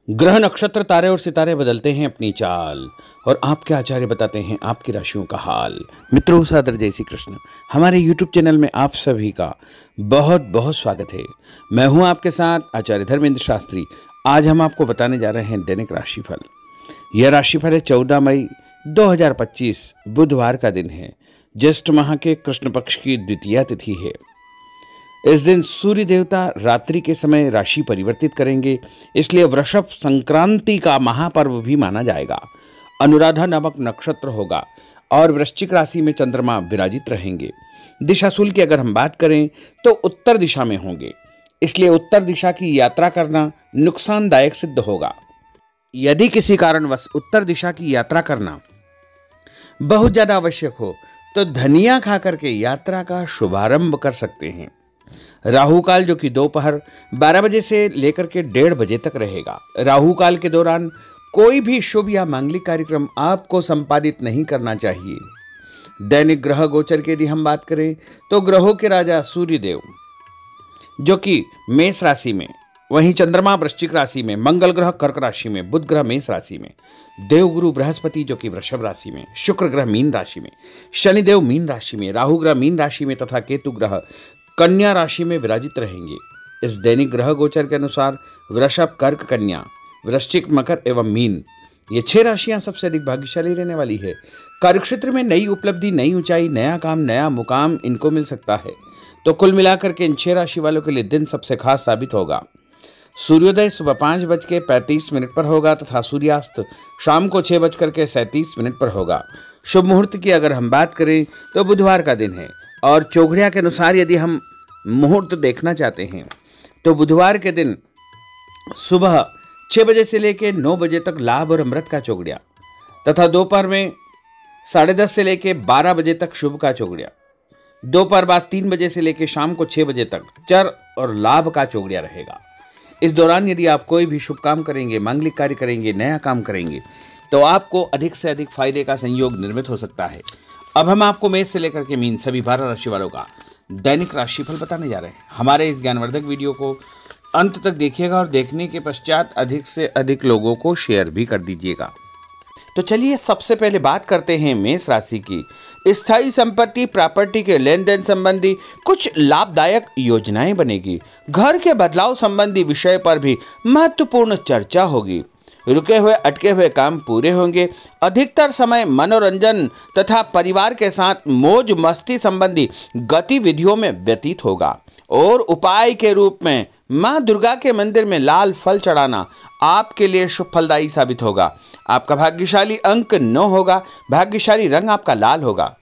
ग्रह नक्षत्र तारे और सितारे बदलते हैं अपनी चाल और आपके आचार्य बताते हैं आपकी राशियों का हाल। मित्रों, सादर जय श्री कृष्ण। हमारे YouTube चैनल में आप सभी का बहुत बहुत स्वागत है। मैं हूं आपके साथ आचार्य धर्मेंद्र शास्त्री। आज हम आपको बताने जा रहे हैं दैनिक राशिफल। यह राशिफल है 14 मई 2025 बुधवार का दिन है। ज्येष्ठ माह के कृष्ण पक्ष की द्वितीया तिथि है। इस दिन सूर्य देवता रात्रि के समय राशि परिवर्तित करेंगे, इसलिए वृषभ संक्रांति का महापर्व भी माना जाएगा। अनुराधा नामक नक्षत्र होगा और वृश्चिक राशि में चंद्रमा विराजित रहेंगे। दिशाशूल की अगर हम बात करें तो उत्तर दिशा में होंगे, इसलिए उत्तर दिशा की यात्रा करना नुकसानदायक सिद्ध होगा। यदि किसी कारणवश उत्तर दिशा की यात्रा करना बहुत ज्यादा आवश्यक हो तो धनिया खा करके यात्रा का शुभारंभ कर सकते हैं। राहु काल जो कि दोपहर 12 बजे से लेकर के 1:30 बजे तक रहेगा। राहु काल के दौरान कोई भी शुभ या मांगलिक कार्यक्रम आपको संपादित नहीं करना चाहिए। दैनिक ग्रह गोचर की यदि हम बात करें तो ग्रहों के राजा सूर्यदेव जो कि मेष राशि में, वहीं चंद्रमा वृश्चिक राशि में, मंगल ग्रह कर्क राशि में, बुध ग्रह मेष राशि में, देवगुरु बृहस्पति जो कि वृषभ राशि में, शुक्र ग्रह मीन राशि में, शनिदेव मीन राशि में, राहु ग्रह मीन राशि में तथा केतु ग्रह कन्या राशि में विराजित रहेंगे। इस दैनिक ग्रह गोचर के अनुसार वृषभ, कर्क, कन्या, वृश्चिक, मकर एवं मीन ये 6 राशियां सबसे अधिक भाग्यशाली रहने वाली है। कार्यक्षेत्र में नई उपलब्धि, नई ऊंचाई, नया काम, नया मुकाम इनको मिल सकता है। तो कुल मिलाकर के इन 6 राशि वालों के लिए दिन सबसे खास साबित होगा। सूर्योदय सुबह 5:35 पर होगा तथा सूर्यास्त शाम को 6:37 पर होगा। शुभ मुहूर्त की अगर हम बात करें तो बुधवार का दिन है और चौघड़िया के अनुसार यदि हम मुहूर्त देखना चाहते हैं तो बुधवार के दिन सुबह 6 बजे से लेकर 9 बजे तक लाभ और अमृत का चौघड़िया तथा दोपहर में 10:30 से लेकर 12 बजे तक शुभ का चौघड़िया, दोपहर बाद 3 बजे से लेकर शाम को 6 बजे तक चर और लाभ का चौघड़िया रहेगा। इस दौरान यदि आप कोई भी शुभ काम करेंगे, मांगलिक कार्य करेंगे, नया काम करेंगे तो आपको अधिक से अधिक फायदे का संयोग निर्मित हो सकता है। अब हम आपको मेष से लेकर के मीन सभी 12 राशि वालों का दैनिक राशिफल बताने जा रहे हैं। हमारे इस ज्ञानवर्धक वीडियो को अंत तक देखिएगा और देखने के पश्चात अधिक से अधिक लोगों को शेयर भी कर दीजिएगा। तो चलिए सबसे पहले बात करते हैं मेष राशि की। स्थायी संपत्ति, प्रॉपर्टी के लेन देन संबंधी कुछ लाभदायक योजनाएं बनेगी। घर के बदलाव संबंधी विषय पर भी महत्वपूर्ण चर्चा होगी। रुके हुए अटके हुए काम पूरे होंगे। अधिकतर समय मनोरंजन तथा परिवार के साथ मौज मस्ती संबंधी गतिविधियों में व्यतीत होगा। और उपाय के रूप में मां दुर्गा के मंदिर में लाल फल चढ़ाना आपके लिए शुभ फलदायी साबित होगा। आपका भाग्यशाली अंक 9 होगा। भाग्यशाली रंग आपका लाल होगा।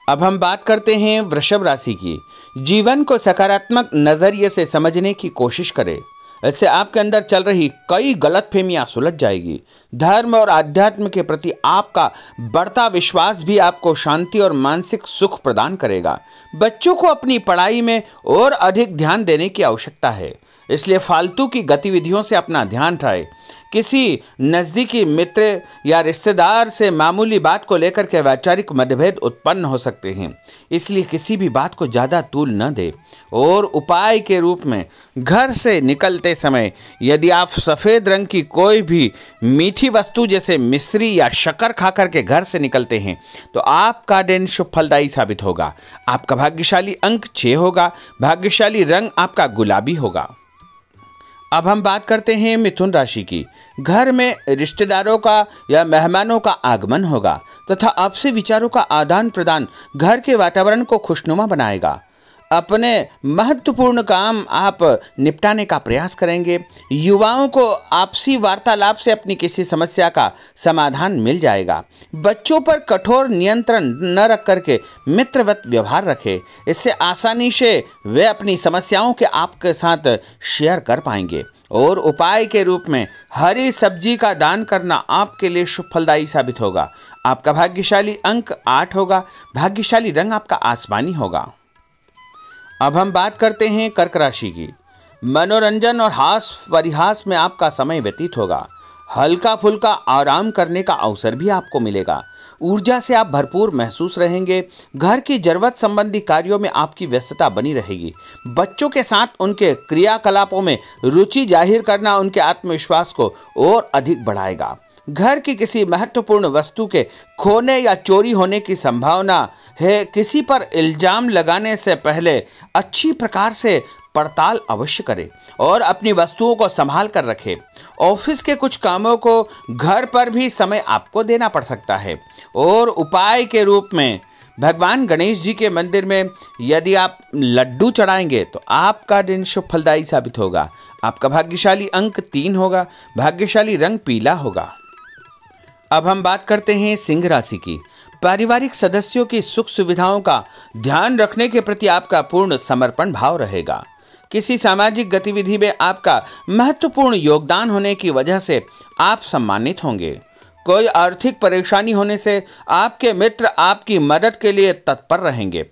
अब हम बात करते हैं वृषभ राशि की। जीवन को सकारात्मक नजरिए से समझने की कोशिश करें, इससे आपके अंदर चल रही कई गलतफहमियां सुलझ जाएगी। धर्म और आध्यात्म के प्रति आपका बढ़ता विश्वास भी आपको शांति और मानसिक सुख प्रदान करेगा। बच्चों को अपनी पढ़ाई में और अधिक ध्यान देने की आवश्यकता है, इसलिए फालतू की गतिविधियों से अपना ध्यान हटाएं। किसी नज़दीकी मित्र या रिश्तेदार से मामूली बात को लेकर के वैचारिक मतभेद उत्पन्न हो सकते हैं, इसलिए किसी भी बात को ज़्यादा तूल न दे। और उपाय के रूप में घर से निकलते समय यदि आप सफ़ेद रंग की कोई भी मीठी वस्तु जैसे मिश्री या शक्कर खा करके घर से निकलते हैं तो आपका दिन शुभ फलदायी साबित होगा। आपका भाग्यशाली अंक 6 होगा। भाग्यशाली रंग आपका गुलाबी होगा। अब हम बात करते हैं मिथुन राशि की। घर में रिश्तेदारों का या मेहमानों का आगमन होगा तथा आपसी विचारों का आदान प्रदान घर के वातावरण को खुशनुमा बनाएगा। अपने महत्वपूर्ण काम आप निपटाने का प्रयास करेंगे। युवाओं को आपसी वार्तालाप से अपनी किसी समस्या का समाधान मिल जाएगा। बच्चों पर कठोर नियंत्रण न रख करके मित्रवत व्यवहार रखें, इससे आसानी से वे अपनी समस्याओं के आपके साथ शेयर कर पाएंगे। और उपाय के रूप में हरी सब्जी का दान करना आपके लिए शुभ फलदायी साबित होगा। आपका भाग्यशाली अंक 8 होगा। भाग्यशाली रंग आपका आसमानी होगा। अब हम बात करते हैं कर्क राशि की। मनोरंजन और हास परिहास में आपका समय व्यतीत होगा। हल्का फुल्का आराम करने का अवसर भी आपको मिलेगा। ऊर्जा से आप भरपूर महसूस रहेंगे। घर की जरूरत संबंधी कार्यों में आपकी व्यस्तता बनी रहेगी। बच्चों के साथ उनके क्रियाकलापों में रुचि जाहिर करना उनके आत्मविश्वास को और अधिक बढ़ाएगा। घर की किसी महत्वपूर्ण वस्तु के खोने या चोरी होने की संभावना है। किसी पर इल्जाम लगाने से पहले अच्छी प्रकार से पड़ताल अवश्य करें और अपनी वस्तुओं को संभाल कर रखें। ऑफिस के कुछ कामों को घर पर भी समय आपको देना पड़ सकता है। और उपाय के रूप में भगवान गणेश जी के मंदिर में यदि आप लड्डू चढ़ाएंगे तो आपका दिन शुभ फलदायी साबित होगा। आपका भाग्यशाली अंक 3 होगा। भाग्यशाली रंग पीला होगा। अब हम बात करते हैं सिंह राशि की। पारिवारिक सदस्यों की सुख सुविधाओं का ध्यान रखने के प्रति आपका पूर्ण समर्पण भाव रहेगा। किसी सामाजिक गतिविधि में आपका महत्वपूर्ण योगदान होने की वजह से आप सम्मानित होंगे। कोई आर्थिक परेशानी होने से आपके मित्र आपकी मदद के लिए तत्पर रहेंगे,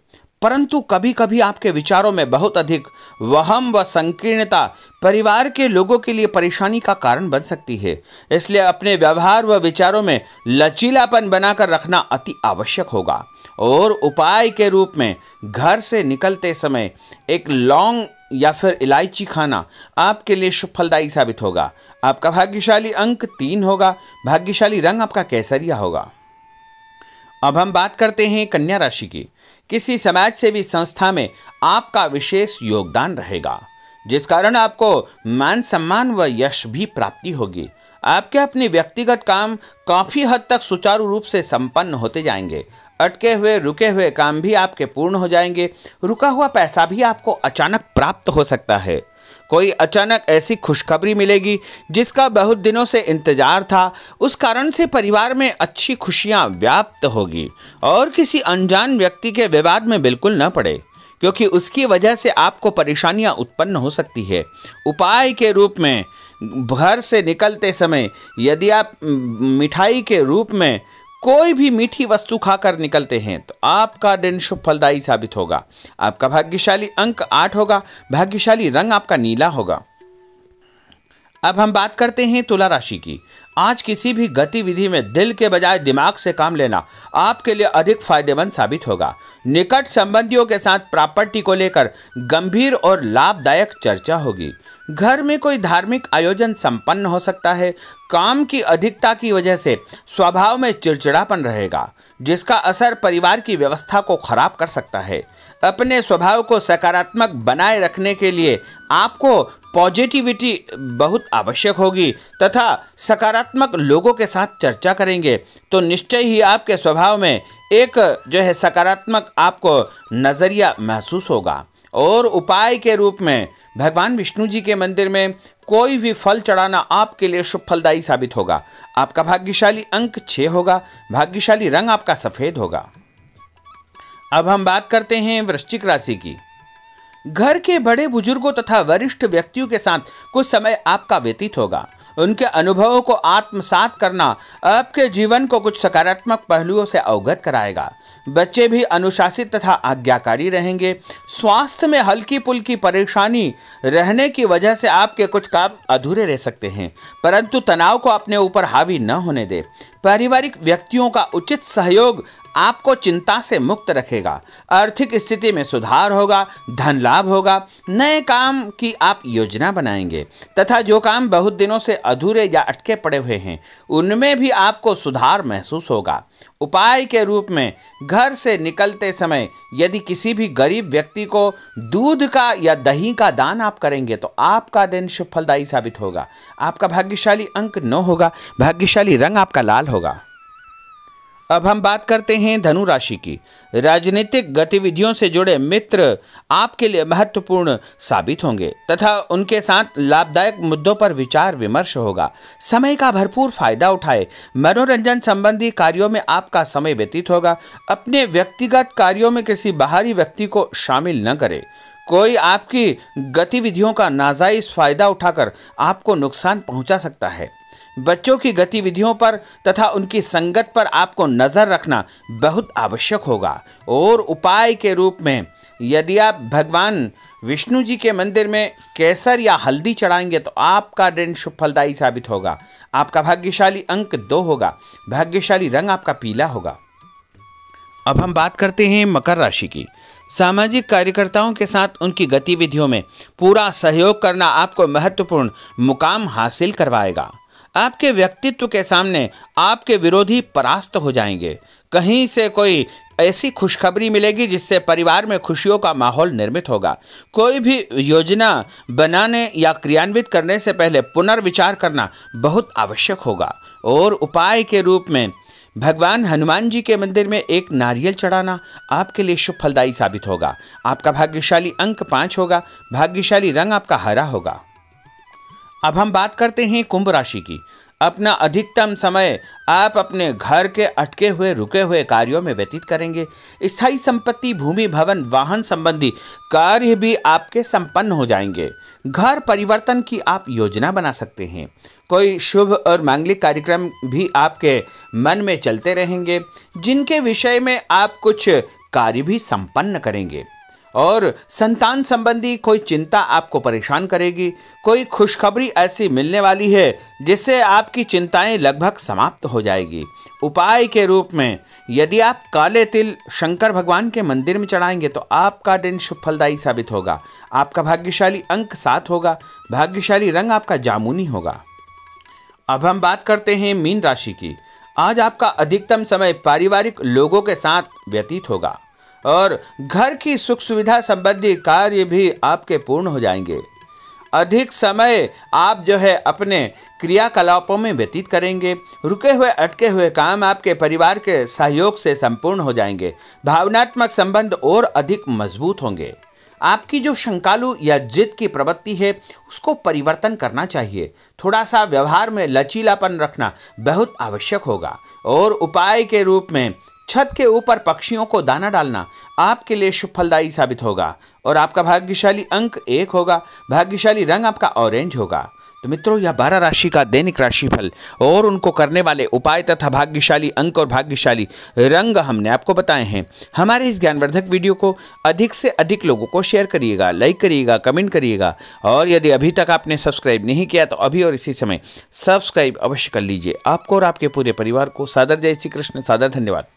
परंतु कभी कभी आपके विचारों में बहुत अधिक वहम व संकीर्णता परिवार के लोगों के लिए परेशानी का कारण बन सकती है। इसलिए अपने व्यवहार व विचारों में लचीलापन बनाकर रखना अति आवश्यक होगा। और उपाय के रूप में घर से निकलते समय एक लौंग या फिर इलायची खाना आपके लिए शुभ फलदायी साबित होगा। आपका भाग्यशाली अंक 3 होगा। भाग्यशाली रंग आपका केसरिया होगा। अब हम बात करते हैं कन्या राशि की। किसी समाज सेवी संस्था में आपका विशेष योगदान रहेगा, जिस कारण आपको मान सम्मान व यश भी प्राप्ति होगी। आपके अपने व्यक्तिगत काम काफी हद तक सुचारू रूप से संपन्न होते जाएंगे। अटके हुए रुके हुए काम भी आपके पूर्ण हो जाएंगे। रुका हुआ पैसा भी आपको अचानक प्राप्त हो सकता है। कोई अचानक ऐसी खुशखबरी मिलेगी जिसका बहुत दिनों से इंतजार था। उस कारण से परिवार में अच्छी खुशियां व्याप्त होगी। और किसी अनजान व्यक्ति के विवाद में बिल्कुल न पड़े, क्योंकि उसकी वजह से आपको परेशानियां उत्पन्न हो सकती है। उपाय के रूप में घर से निकलते समय यदि आप मिठाई के रूप में कोई भी मीठी वस्तु खाकर निकलते हैं तो आपका दिन शुभ फलदायी साबित होगा। आपका भाग्यशाली अंक 8 होगा। भाग्यशाली रंग आपका नीला होगा। अब हम बात करते हैं तुला राशि की। आज किसी भी गतिविधि में दिल के बजाय दिमाग से काम लेना आपके लिए अधिक फायदेमंद साबित होगा। निकट संबंधियों के साथ प्रॉपर्टी को लेकर गंभीर और लाभदायक चर्चा होगी। घर में कोई धार्मिक आयोजन संपन्न हो सकता है। काम की अधिकता की वजह से स्वभाव में चिड़चिड़ापन रहेगा, जिसका असर परिवार की व्यवस्था को खराब कर सकता है। अपने स्वभाव को सकारात्मक बनाए रखने के लिए आपको पॉजिटिविटी बहुत आवश्यक होगी तथा सकारात्मक लोगों के साथ चर्चा करेंगे तो निश्चय ही आपके स्वभाव में एक सकारात्मक आपको नज़रिया महसूस होगा। और उपाय के रूप में भगवान विष्णु जी के मंदिर में कोई भी फल चढ़ाना आपके लिए शुभ फलदायी साबित होगा। आपका भाग्यशाली अंक 6 होगा। भाग्यशाली रंग आपका सफ़ेद होगा। अब हम बात करते हैं वृश्चिक राशि की। घर के बड़े बुजुर्गों तथा वरिष्ठ व्यक्तियों के साथ कुछ समय आपका व्यतीत होगा। उनके अनुभवों को आत्मसात करना आपके जीवन को कुछ सकारात्मक पहलुओं से अवगत कराएगा। बच्चे भी अनुशासित तथा आज्ञाकारी रहेंगे। स्वास्थ्य में हल्की पुल्की परेशानी रहने की वजह से आपके कुछ काम अधूरे रह सकते हैं, परंतु तनाव को अपने ऊपर हावी न होने दें। पारिवारिक व्यक्तियों का उचित सहयोग आपको चिंता से मुक्त रखेगा। आर्थिक स्थिति में सुधार होगा। धन लाभ होगा। नए काम की आप योजना बनाएंगे तथा जो काम बहुत दिनों से अधूरे या अटके पड़े हुए हैं उनमें भी आपको सुधार महसूस होगा। उपाय के रूप में घर से निकलते समय यदि किसी भी गरीब व्यक्ति को दूध का या दही का दान आप करेंगे तो आपका दिन शुभ फलदायी साबित होगा। आपका भाग्यशाली अंक 9 होगा। भाग्यशाली रंग आपका लाल होगा। अब हम बात करते हैं धनु राशि की। राजनीतिक गतिविधियों से जुड़े मित्र आपके लिए महत्वपूर्ण साबित होंगे तथा उनके साथ लाभदायक मुद्दों पर विचार विमर्श होगा। समय का भरपूर फायदा उठाए। मनोरंजन संबंधी कार्यों में आपका समय व्यतीत होगा। अपने व्यक्तिगत कार्यों में किसी बाहरी व्यक्ति को शामिल न करें। कोई आपकी गतिविधियों का नाजायज फायदा उठाकर आपको नुकसान पहुंचा सकता है। बच्चों की गतिविधियों पर तथा उनकी संगत पर आपको नज़र रखना बहुत आवश्यक होगा। और उपाय के रूप में यदि आप भगवान विष्णु जी के मंदिर में केसर या हल्दी चढ़ाएंगे तो आपका दिन शुभ फलदायी साबित होगा। आपका भाग्यशाली अंक 2 होगा। भाग्यशाली रंग आपका पीला होगा। अब हम बात करते हैं मकर राशि की। सामाजिक कार्यकर्ताओं के साथ उनकी गतिविधियों में पूरा सहयोग करना आपको महत्वपूर्ण मुकाम हासिल करवाएगा। आपके व्यक्तित्व के सामने आपके विरोधी परास्त हो जाएंगे। कहीं से कोई ऐसी खुशखबरी मिलेगी जिससे परिवार में खुशियों का माहौल निर्मित होगा। कोई भी योजना बनाने या क्रियान्वित करने से पहले पुनर्विचार करना बहुत आवश्यक होगा। और उपाय के रूप में भगवान हनुमान जी के मंदिर में एक नारियल चढ़ाना आपके लिए शुभ फलदायी साबित होगा। आपका भाग्यशाली अंक 5 होगा। भाग्यशाली रंग आपका हरा होगा। अब हम बात करते हैं कुंभ राशि की। अपना अधिकतम समय आप अपने घर के अटके हुए रुके हुए कार्यों में व्यतीत करेंगे। स्थायी संपत्ति, भूमि, भवन, वाहन संबंधी कार्य भी आपके संपन्न हो जाएंगे। घर परिवर्तन की आप योजना बना सकते हैं। कोई शुभ और मांगलिक कार्यक्रम भी आपके मन में चलते रहेंगे, जिनके विषय में आप कुछ कार्य भी संपन्न करेंगे। और संतान संबंधी कोई चिंता आपको परेशान करेगी। कोई खुशखबरी ऐसी मिलने वाली है जिससे आपकी चिंताएं लगभग समाप्त हो जाएगी। उपाय के रूप में यदि आप काले तिल शंकर भगवान के मंदिर में चढ़ाएंगे तो आपका दिन शुभ फलदायी साबित होगा। आपका भाग्यशाली अंक 7 होगा। भाग्यशाली रंग आपका जामुनी होगा। अब हम बात करते हैं मीन राशि की। आज आपका अधिकतम समय पारिवारिक लोगों के साथ व्यतीत होगा और घर की सुख सुविधा संबंधी कार्य भी आपके पूर्ण हो जाएंगे। अधिक समय आप अपने क्रियाकलापों में व्यतीत करेंगे। रुके हुए अटके हुए काम आपके परिवार के सहयोग से संपूर्ण हो जाएंगे। भावनात्मक संबंध और अधिक मजबूत होंगे। आपकी जो शंकालु या जिद की प्रवृत्ति है उसको परिवर्तन करना चाहिए। थोड़ा सा व्यवहार में लचीलापन रखना बहुत आवश्यक होगा। और उपाय के रूप में छत के ऊपर पक्षियों को दाना डालना आपके लिए शुभ फलदायी साबित होगा। और आपका भाग्यशाली अंक 1 होगा। भाग्यशाली रंग आपका ऑरेंज होगा। तो मित्रों, यह 12 राशि का दैनिक राशिफल और उनको करने वाले उपाय तथा भाग्यशाली अंक और भाग्यशाली रंग हमने आपको बताए हैं। हमारे इस ज्ञानवर्धक वीडियो को अधिक से अधिक लोगों को शेयर करिएगा, लाइक करिएगा, कमेंट करिएगा। और यदि अभी तक आपने सब्सक्राइब नहीं किया तो अभी और इसी समय सब्सक्राइब अवश्य कर लीजिए। आपको और आपके पूरे परिवार को सादर जय श्री कृष्ण, सादर धन्यवाद।